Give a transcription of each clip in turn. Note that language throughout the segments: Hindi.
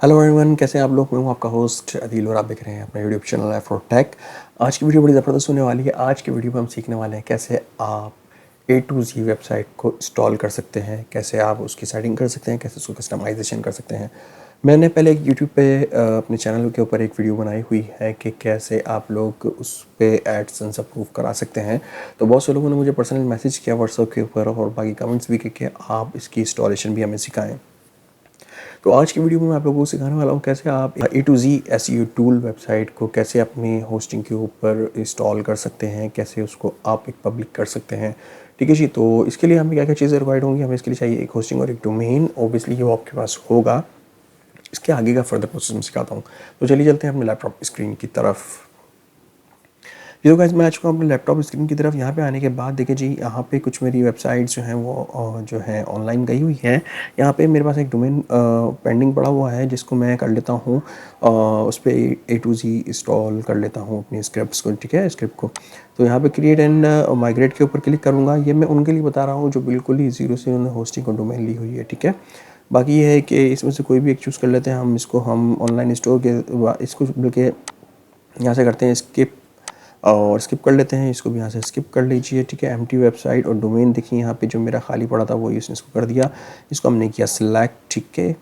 हेलो एवरीवन, कैसे हैं आप लोग। मैं हूं आपका होस्ट अदील और आप देख रहे हैं अपना यूट्यूब चैनल एफ्रो टेक। आज की वीडियो बड़ी ज़बरदस्त होने वाली है। आज की वीडियो में हम सीखने वाले हैं कैसे आप ए टू जी वेबसाइट को इंस्टॉल कर सकते हैं, कैसे आप उसकी सेटिंग कर सकते हैं, कैसे उसको कस्टमाइजेशन कर सकते हैं। मैंने पहले एक यूट्यूब पे अपने चैनल के ऊपर एक वीडियो बनाई हुई है कि कैसे आप लोग उस पर एडसेंस अप्रूव करा सकते हैं। तो बहुत से लोगों ने मुझे पर्सनल मैसेज किया व्हाट्सएप के ऊपर और बाकी कमेंट्स भी कि आप इसकी इंस्टॉलेशन भी हमें सिखाएँ। तो आज की वीडियो में मैं आप लोगों को सिखाने वाला हूँ कैसे आप A to Z SEO tool website को कैसे अपनी होस्टिंग के ऊपर इंस्टॉल कर सकते हैं, कैसे उसको आप एक पब्लिक कर सकते हैं। ठीक है जी। तो इसके लिए हमें क्या क्या चीज़ें रिक्वायर्ड होंगी। हमें इसके लिए चाहिए एक होस्टिंग और एक डोमेन। ऑब्वियसली ये वो आपके पास होगा। इसके आगे का फर्दर प्रोसेस मैं सिखाता हूँ। तो चलिए चलते हैं अपने लैपटॉप स्क्रीन की तरफ। ये तो गाइस मैं आ चुका हूँ अपने लैपटॉप स्क्रीन की तरफ। यहाँ पे आने के बाद देखिए जी, यहाँ पे कुछ मेरी वेबसाइट्स जो हैं वो जो है ऑनलाइन गई हुई हैं। यहाँ पे मेरे पास एक डोमेन पेंडिंग पड़ा हुआ है जिसको मैं कर लेता हूँ, उस पर ए टू जी इंस्टॉल कर लेता हूँ अपनी स्क्रिप्ट्स को। ठीक है, स्क्रिप्ट को। तो यहाँ पे क्रिएट एंड माइग्रेट के ऊपर क्लिक करूँगा। ये मैं उनके लिए बता रहा हूँ जो बिल्कुल ही ज़ीरो से उन्होंने होस्टिंग को डोमेन ली हुई है। ठीक है। बाकी ये है कि इसमें से कोई भी एक चूज़ कर लेते हैं हम। इसको हम ऑनलाइन स्टोर के इसको बल्कि यहाँ से करते हैं स्किप और स्किप कर लेते हैं। इसको भी यहाँ से स्किप कर लीजिए। ठीक है। एम्प्टी वेबसाइट और डोमेन देखिए यहाँ पे जो मेरा खाली पड़ा था वो इसने इसको कर दिया। इसको हमने किया सिलेक्ट। ठीक है।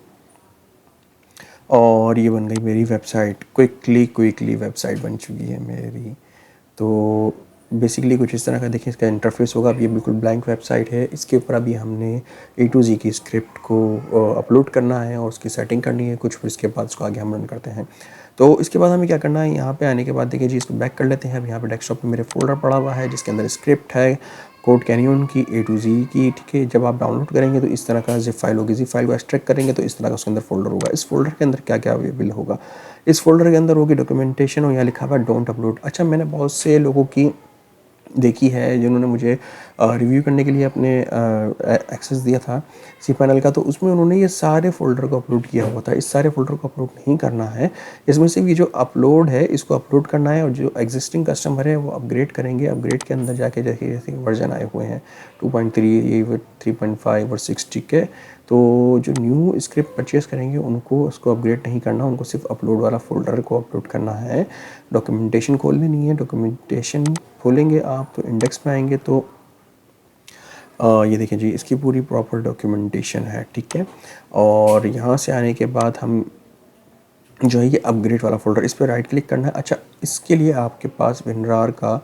और ये बन गई मेरी वेबसाइट। क्विकली वेबसाइट बन चुकी है मेरी। तो बेसिकली कुछ इस तरह का देखिए इसका इंटरफेस होगा। अब ये बिल्कुल ब्लैंक वेबसाइट है। इसके ऊपर अभी हमने ए टू जी की स्क्रिप्ट को अपलोड करना है और उसकी सेटिंग करनी है कुछ। फिर इसके बाद उसको आगे हम रन करते हैं। तो इसके बाद हमें क्या करना है, यहाँ पे आने के बाद देखिए जी इसको बैक कर लेते हैं। अब यहाँ पे डेस्कटॉप पे मेरे फोल्डर पड़ा हुआ है जिसके अंदर स्क्रिप्ट है कोड कैनियन की ए टू जी की। ठीक है। जब आप डाउनलोड करेंगे तो इस तरह का जिप फाइल होगी। जिप फाइल को एक्सट्रैक्ट करेंगे तो इस तरह का उसके अंदर फोल्डर होगा। इस फोल्डर के अंदर क्या क्या अवेलेबल होगा, इस फोल्डर के अंदर होगी डॉक्यूमेंटेशन और यहाँ लिखा हुआ डोंट अपलोड। अच्छा, मैंने बहुत से लोगों की देखी है जिन्होंने मुझे रिव्यू करने के लिए अपने एक्सेस दिया था cPanel का। तो उसमें उन्होंने ये सारे फ़ोल्डर को अपलोड किया हुआ था। इस सारे फ़ोल्डर को अपलोड नहीं करना है। इसमें सिर्फ ये जो अपलोड है इसको अपलोड करना है और जो एग्जिस्टिंग कस्टमर है वो अपग्रेड करेंगे। अपग्रेड के अंदर जाके जैसे जैसे वर्जन आए हुए हैं 2.3, 3.5 और 6। ठीक है। तो जो न्यू स्क्रिप्ट परचेस करेंगे उनको उसको अपग्रेड नहीं करना, उनको सिर्फ अपलोड वाला फ़ोल्डर को अपलोड करना है। डॉक्यूमेंटेशन खोल लेनी है। डॉक्यूमेंटेशन खोलेंगे आप तो इंडेक्स में आएंगे तो ये देखिए जी इसकी पूरी प्रॉपर डॉक्यूमेंटेशन है। ठीक है। और यहाँ से आने के बाद हम जो है ये अपग्रेड वाला फ़ोल्डर, इस पर राइट क्लिक करना है। अच्छा, इसके लिए आपके पास विनरार का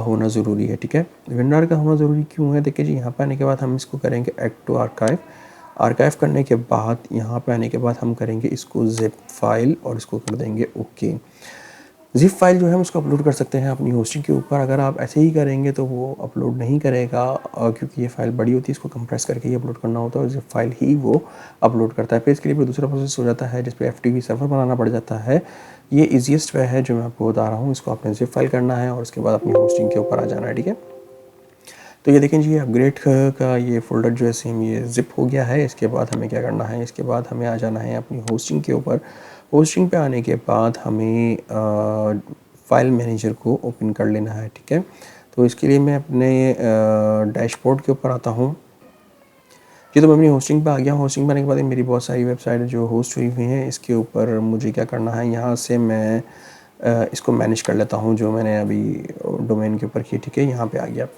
होना ज़रूरी है। ठीक है। विनरार का होना ज़रूरी क्यों है, देखिए जी यहाँ पर आने के बाद हम इसको करेंगे ऐड टू आर्काइव। आर्काइव करने के बाद यहाँ पे आने के बाद हम करेंगे इसको जिप फाइल और इसको कर देंगे ओके। जिप फाइल जो है हम उसको अपलोड कर सकते हैं अपनी होस्टिंग के ऊपर। अगर आप ऐसे ही करेंगे तो वो अपलोड नहीं करेगा क्योंकि ये फाइल बड़ी होती है, इसको कंप्रेस करके ही अपलोड करना होता है और जिप फाइल ही वो अपलोड करता है। फिर इसके लिए फिर दूसरा प्रोसेस हो जाता है जिस पे FTP सर्वर बनाना पड़ जाता है। ये ईजीएस्ट वे है जो मैं आपको बता रहा हूँ। इसको आपने जिप फाइल करना है और उसके बाद अपनी होस्टिंग के ऊपर आ जाना है। ठीक है। तो ये देखें जी अपग्रेड का ये फ़ोल्डर जो है सेम ये ज़िप हो गया है। इसके बाद हमें क्या करना है, इसके बाद हमें आ जाना है अपनी होस्टिंग के ऊपर। होस्टिंग पे आने के बाद हमें फ़ाइल मैनेजर को ओपन कर लेना है। ठीक है। तो इसके लिए मैं अपने डैशबोर्ड के ऊपर आता हूँ। जी, तो मैं अपनी होस्टिंग पे आ गया हूँ। होस्टिंग पे आने के बाद मेरी बहुत सारी वेबसाइट जो होस्ट हुई हुई हैं, इसके ऊपर मुझे क्या करना है, यहाँ से मैं इसको मैनेज कर लेता हूँ जो मैंने अभी डोमेन के ऊपर की। ठीक है। यहाँ पे आ गया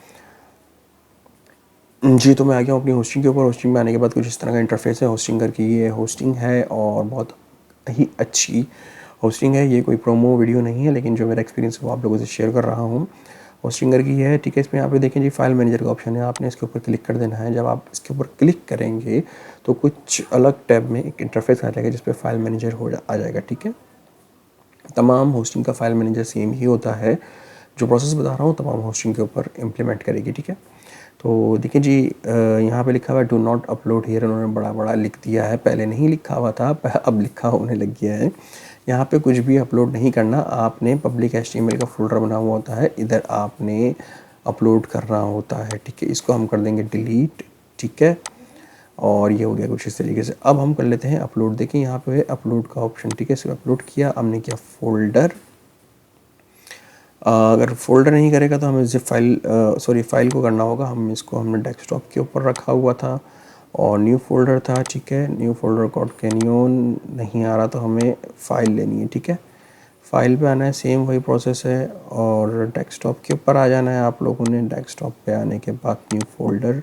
जी। तो मैं आ गया हूँ अपनी होस्टिंग के ऊपर। होस्टिंग में आने के बाद कुछ इस तरह का इंटरफेस है होस्टिंगर की। ये होस्टिंग है और बहुत ही अच्छी होस्टिंग है। ये कोई प्रोमो वीडियो नहीं है लेकिन जो मेरा एक्सपीरियंस है वो आप लोगों से शेयर कर रहा हूँ। होस्टिंगर की है। ठीक है। इसमें यहाँ पे देखें जी फाइल मैनेजर का ऑप्शन है, आपने इसके ऊपर क्लिक कर देना है। जब आप इसके ऊपर क्लिक करेंगे तो कुछ अलग टैब में एक इंटरफेस आ जाएगा जिस पर फाइल मैनेजर आ जाएगा। ठीक है। तमाम होस्टिंग का फाइल मैनेजर सेम ही होता है। जो प्रोसेस बता रहा हूँ तमाम होस्टिंग के ऊपर इम्प्लीमेंट करेगी। ठीक है। तो देखिए जी यहाँ पे लिखा हुआ है डू नॉट अपलोड हियर। उन्होंने बड़ा बड़ा लिख दिया है, पहले नहीं लिखा हुआ था अब लिखा होने लग गया है। यहाँ पे कुछ भी अपलोड नहीं करना, आपने पब्लिक HTML का फोल्डर बना हुआ होता है, इधर आपने अपलोड करना होता है। ठीक है। इसको हम कर देंगे डिलीट। ठीक है। और ये हो गया कुछ इस तरीके से। अब हम कर लेते हैं अपलोड। देखिए यहाँ पे अपलोड का ऑप्शन। ठीक है। इसको अपलोड किया, हमने किया फोल्डर। अगर फोल्डर नहीं करेगा तो हमें जिप फाइल फाइल को करना होगा। हम इसको हमने डेस्कटॉप के ऊपर रखा हुआ था और न्यू फोल्डर था, ठीक है। न्यू फोल्डर कोड कैनियन नहीं आ रहा तो हमें फ़ाइल लेनी है, ठीक है। फ़ाइल पे आना है, सेम वही प्रोसेस है, और डेस्कटॉप के ऊपर आ जाना है आप लोगों ने। डेस्कटॉप पे आने के बाद न्यू फोल्डर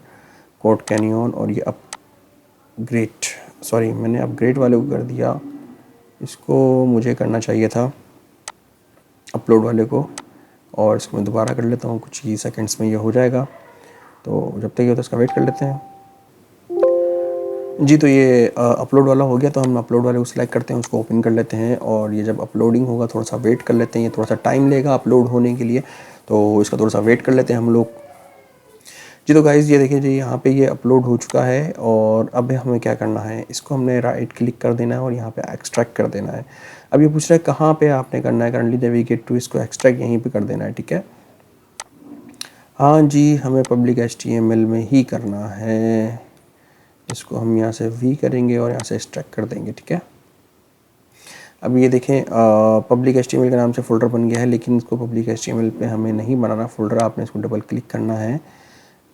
कोड कैनियन, और ये अपग्रेड, सॉरी मैंने अपग्रेड वाले को कर दिया, इसको मुझे करना चाहिए था अपलोड वाले को, और इसको मैं दोबारा कर लेता हूँ, कुछ ही सेकंड्स में ये हो जाएगा। तो जब तक ये होता है इसका वेट कर लेते हैं जी। तो ये अपलोड वाला हो गया, तो हम अपलोड वाले को सिलेक्ट करते हैं, उसको ओपन कर लेते हैं, और ये जब अपलोडिंग होगा थोड़ा सा वेट कर लेते हैं, ये थोड़ा सा टाइम लेगा अपलोड होने के लिए, तो इसका थोड़ा सा वेट कर लेते हैं हम लोग जी। तो गाइज़ ये देखिए जी, यहाँ पे ये अपलोड हो चुका है, और अब हमें क्या करना है, इसको हमने राइट क्लिक कर देना है और यहाँ पे एक्सट्रैक्ट कर देना है। अब ये पूछ रहा है कहाँ पे आपने करना है, करंटली नेविगेट टू, इसको एक्सट्रैक्ट यहीं पे कर देना है, ठीक है। हाँ जी, हमें पब्लिक HTML में ही करना है, इसको हम यहाँ से वी करेंगे और यहाँ से एक्सट्रैक्ट कर देंगे, ठीक है। अब ये देखें पब्लिक HTML के नाम से फ़ोल्डर बन गया है, लेकिन इसको पब्लिक HTML पे हमें नहीं बनाना फ़ोल्डर, आपने इसको डबल क्लिक करना है,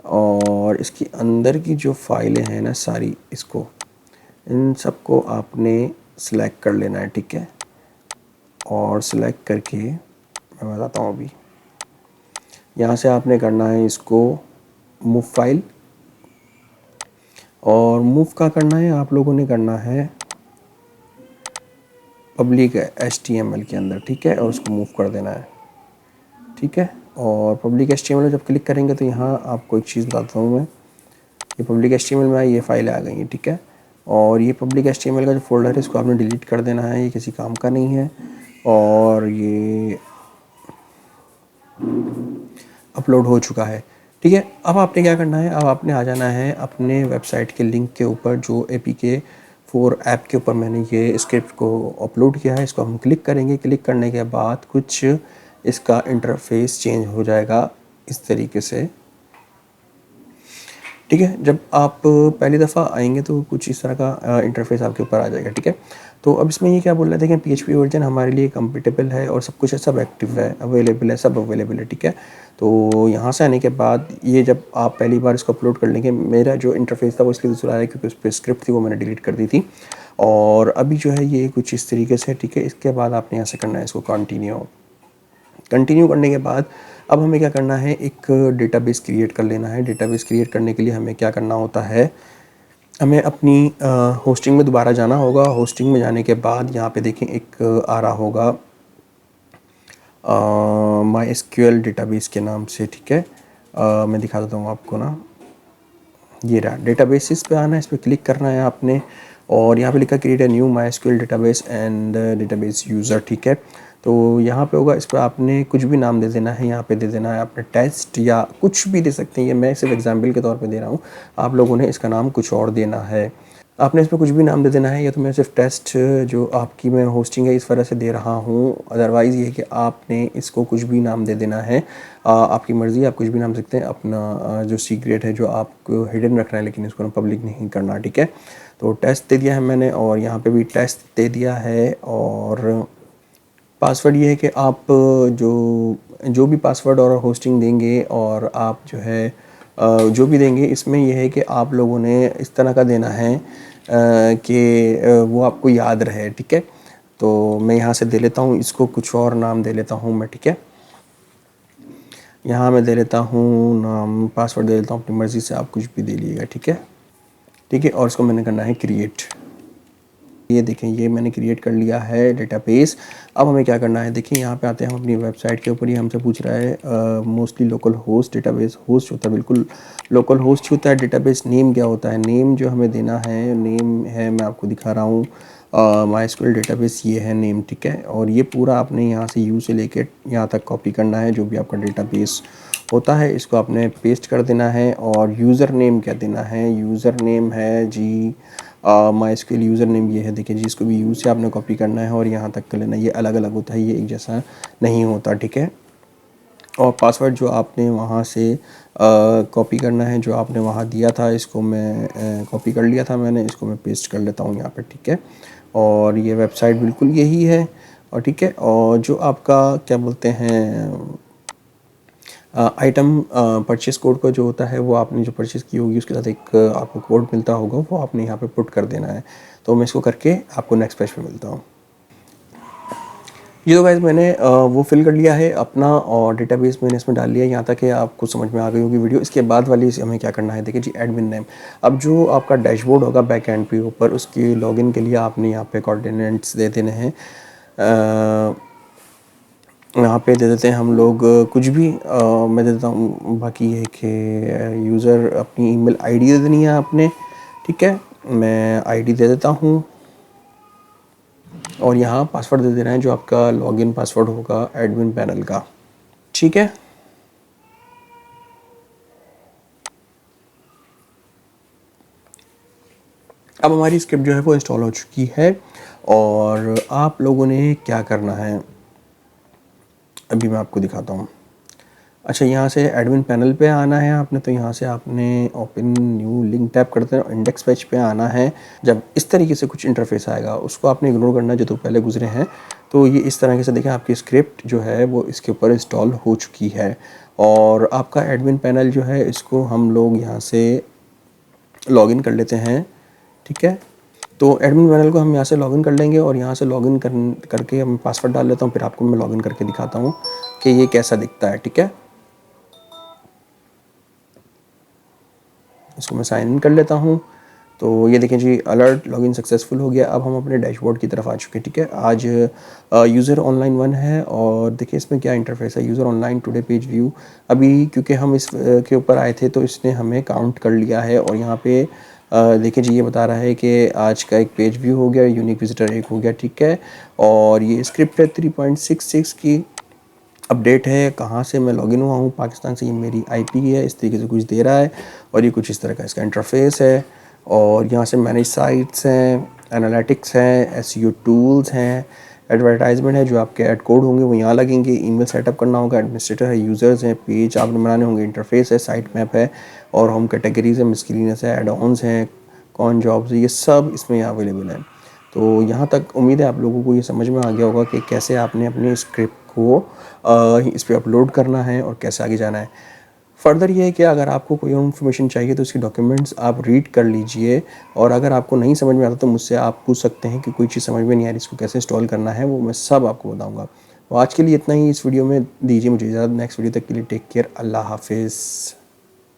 और इसके अंदर की जो फाइलें हैं ना सारी, इसको इन सबको आपने सिलेक्ट कर लेना है, ठीक है। और सिलेक्ट करके मैं बताता हूँ अभी, यहाँ से आपने करना है इसको मूव फाइल, और मूव का करना है आप लोगों ने करना है पब्लिक HTML के अंदर, ठीक है, और उसको मूव कर देना है, ठीक है। और पब्लिक HTML जब क्लिक करेंगे तो यहाँ आपको एक चीज़ बताता हूँ मैं, ये पब्लिक HTML में ये फाइलें आ गई हैं, ठीक है। और ये पब्लिक HTML का जो फोल्डर है इसको आपने डिलीट कर देना है, ये किसी काम का नहीं है, और ये अपलोड हो चुका है, ठीक है। अब आपने क्या करना है, अब आपने आ जाना है अपने वेबसाइट के लिंक के ऊपर, जो APK4 ऐप के ऊपर मैंने ये स्क्रिप्ट को अपलोड किया है, इसको हम क्लिक करेंगे। क्लिक करने के बाद कुछ इसका इंटरफेस चेंज हो जाएगा इस तरीके से, ठीक है। जब आप पहली दफ़ा आएंगे तो कुछ इस तरह का इंटरफेस आपके ऊपर आ जाएगा, ठीक है। तो अब इसमें ये क्या बोल रहे थे कि PHP वर्जन हमारे लिए कंपेटेबल है और सब कुछ है, सब एक्टिव है, अवेलेबल है, सब अवेलेबल है, ठीक है। तो यहाँ से आने के बाद ये जब आप पहली बार इसको अपलोड कर लेंगे, मेरा जो इंटरफेस था वो इसलिए दूसरा है क्योंकि उस पर स्क्रिप्ट थी वो मैंने डिलीट कर दी थी, और अभी जो है ये कुछ इस तरीके से, ठीक है। इसके बाद आपने यहाँ से करना है इसको कंटिन्यू करने के बाद अब हमें क्या करना है, एक डेटाबेस क्रिएट कर लेना है। डेटाबेस क्रिएट करने के लिए हमें क्या करना होता है, हमें अपनी होस्टिंग में दोबारा जाना होगा। होस्टिंग में जाने के बाद यहाँ पे देखें एक आ रहा होगा MySQL डेटाबेस के नाम से, ठीक है। मैं दिखा देता हूँ आपको ना, ये रहा डेटाबेसिस पे आना है, इस पर क्लिक करना है आपने, और यहाँ पे लिखा create a new MySQL database and database user, ठीक है। तो यहाँ पे होगा, इस पर आपने कुछ भी नाम दे देना है, यहाँ पे दे देना है आपने टेस्ट या कुछ भी दे सकते हैं, ये मैं सिर्फ एग्जांपल के तौर पे दे रहा हूँ, आप लोगों ने इसका नाम कुछ और देना है। आपने इस पर कुछ भी नाम दे देना है, या तो मैं सिर्फ टेस्ट जो आपकी मैं होस्टिंग है इस वजह से दे रहा हूँ, अदरवाइज़ ये है कि आपने इसको कुछ भी नाम दे देना है, आपकी मर्ज़ी, आप कुछ भी नाम सकते हैं। अपना जो सीक्रेट है जो आपको हिडन रखना है, लेकिन इसको पब्लिक नहीं करना, ठीक है। तो टेस्ट दे दिया है मैंने, और यहाँ पे भी टेस्ट दे दिया है, और पासवर्ड ये है कि आप जो भी पासवर्ड और होस्टिंग देंगे, और आप जो है जो भी देंगे, इसमें यह है कि आप लोगों ने इस तरह का देना है कि वो आपको याद रहे, ठीक है। तो मैं यहाँ से दे लेता हूँ, इसको कुछ और नाम दे लेता हूँ मैं, ठीक है। यहाँ मैं दे लेता हूँ नाम, पासवर्ड दे लेता हूँ, अपनी मर्ज़ी से आप कुछ भी दे लीजिएगा, ठीक है, ठीक है। और इसको मैंने करना है क्रिएट। ये देखें, ये मैंने क्रिएट कर लिया है डेटाबेस। अब हमें क्या करना है, देखिए यहाँ पे आते हैं हम अपनी वेबसाइट के ऊपर, ये हमसे पूछ रहा है mostly local host, database host होता है, बिल्कुल लोकल होस्ट होता है। डेटाबेस नेम क्या होता है, नेम जो हमें देना है, नेम है, मैं आपको दिखा रहा हूँ, MySQL डेटाबेस ये है नेम, ठीक है। और ये पूरा आपने यहाँ से यू से लेके यहाँ तक कॉपी करना है, जो भी आपका डेटाबेस होता है इसको आपने पेस्ट कर देना है। और यूज़र नेम क्या देना है, यूज़र नेम है जी MySQL यूज़र नेम ये है, देखिए जी, इसको भी यूज़ से आपने कॉपी करना है और यहाँ तक कर लेना है। ये अलग अलग होता है, ये एक जैसा नहीं होता, ठीक है। और पासवर्ड जो आपने वहाँ से कॉपी करना है, जो आपने वहाँ दिया था, इसको मैं कॉपी कर लिया था मैंने, इसको मैं पेस्ट कर लेता हूँ यहाँ पर, ठीक है। और ये वेबसाइट बिल्कुल यही है, और ठीक है। और जो आपका क्या बोलते हैं, आइटम परचेस कोड का जो होता है वो आपने जो परचेस की होगी उसके साथ एक आपको कोड मिलता होगा, वो आपने यहाँ पे पुट कर देना है। तो मैं इसको करके आपको नेक्स्ट पेज पे मिलता हूँ। ये तो गाइस मैंने वो फिल कर लिया है अपना और डेटाबेस मैंने इसमें डाल लिया है। यहाँ तक कि आपको समझ में आ गई होगी वीडियो। इसके बाद वाली हमें क्या करना है, देखिए जी, एडमिन नेम। अब जो आपका डैशबोर्ड होगा बैक एंड पे ऊपर, उसके लॉगिन के लिए आपने यहाँ पे कोऑर्डिनेट्स दे देने हैं। यहाँ पे दे देते हैं हम लोग कुछ भी, मैं दे देता हूँ। बाकी ये कि यूज़र अपनी ईमेल आईडी दे देनी है आपने, ठीक है। मैं आईडी दे देता हूँ और यहाँ पासवर्ड दे देना है जो आपका लॉगिन पासवर्ड होगा एडमिन पैनल का, ठीक है। अब हमारी स्क्रिप्ट जो है वो इंस्टॉल हो चुकी है और आप लोगों ने क्या करना है अभी मैं आपको दिखाता हूँ। अच्छा, यहाँ से एडमिन पैनल पे आना है आपने, तो यहाँ से आपने ओपन न्यू लिंक टैप करते हैं, इंडेक्स पेज पे आना है। जब इस तरीके से कुछ इंटरफेस आएगा उसको आपने इग्नोर करना है जो तो पहले गुजरे हैं। तो ये इस तरह से देखें, आपकी स्क्रिप्ट जो है वो इसके ऊपर इंस्टॉल हो चुकी है और आपका एडमिन पैनल जो है इसको हम लोग यहाँ से लॉगिन कर लेते हैं, ठीक है। तो एडमिन पैनल को हम यहाँ से लॉगिन कर लेंगे और यहाँ से लॉगिन करके मैं पासवर्ड डाल लेता हूँ, फिर आपको मैं लॉगिन करके दिखाता हूँ कि ये कैसा दिखता है, ठीक है। इसको मैं साइन इन कर लेता हूँ। तो ये देखें जी, अलर्ट लॉगिन सक्सेसफुल हो गया। अब हम अपने डैशबोर्ड की तरफ आ चुके हैं, ठीक है। आज यूज़र ऑनलाइन 1 है और देखिए इसमें क्या इंटरफेस है, user online today page view. अभी क्योंकि हम इस के ऊपर आए थे तो इसने हमें काउंट कर लिया है और यहाँ पे देखिए जी, ये बता रहा है कि आज का एक पेज व्यू हो गया, यूनिक विजिटर 1 हो गया, ठीक है। और ये स्क्रिप्ट है 3.66 की अपडेट है, कहाँ से मैं लॉगिन हुआ हूँ, पाकिस्तान से। ये मेरी आईपी है, इस तरीके से कुछ दे रहा है और ये कुछ इस तरह का इसका इंटरफेस है। और यहाँ से मैनेज साइट्स हैं, एनालिटिक्स हैं, एसईओ टूल्स हैं, एडवर्टाइजमेंट है, जो आपके ऐड कोड होंगे वो यहाँ लगेंगे, ईमेल सेटअप करना होगा, एडमिनिस्ट्रेटर है, यूज़र्स हैं, पेज आपने बनाने होंगे, इंटरफेस है, साइट मैप है और होम कैटेगरीज है, मिसलिनियस है, एड ऑन्स हैं, कौन जॉब्स, ये सब इसमें अवेलेबल है। तो यहाँ तक उम्मीद है आप लोगों को ये समझ में आ गया होगा कि कैसे आपने अपनी स्क्रिप्ट को इस पर अपलोड करना है और कैसे आगे जाना है। फर्दर ये है कि अगर आपको कोई और इन्फॉर्मेशन चाहिए तो इसकी डॉक्यूमेंट्स आप रीड कर लीजिए और अगर आपको नहीं समझ में आता तो मुझसे आप पूछ सकते हैं कि कोई चीज़ समझ में नहीं आ रही, इसको कैसे इंस्टॉल करना है, वो मैं सब आपको बताऊँगा। तो आज के लिए इतना ही इस वीडियो में, दीजिए मुझे इजाज़त। नेक्स्ट वीडियो तक के लिए टेक केयर, अल्लाह हाफिज़।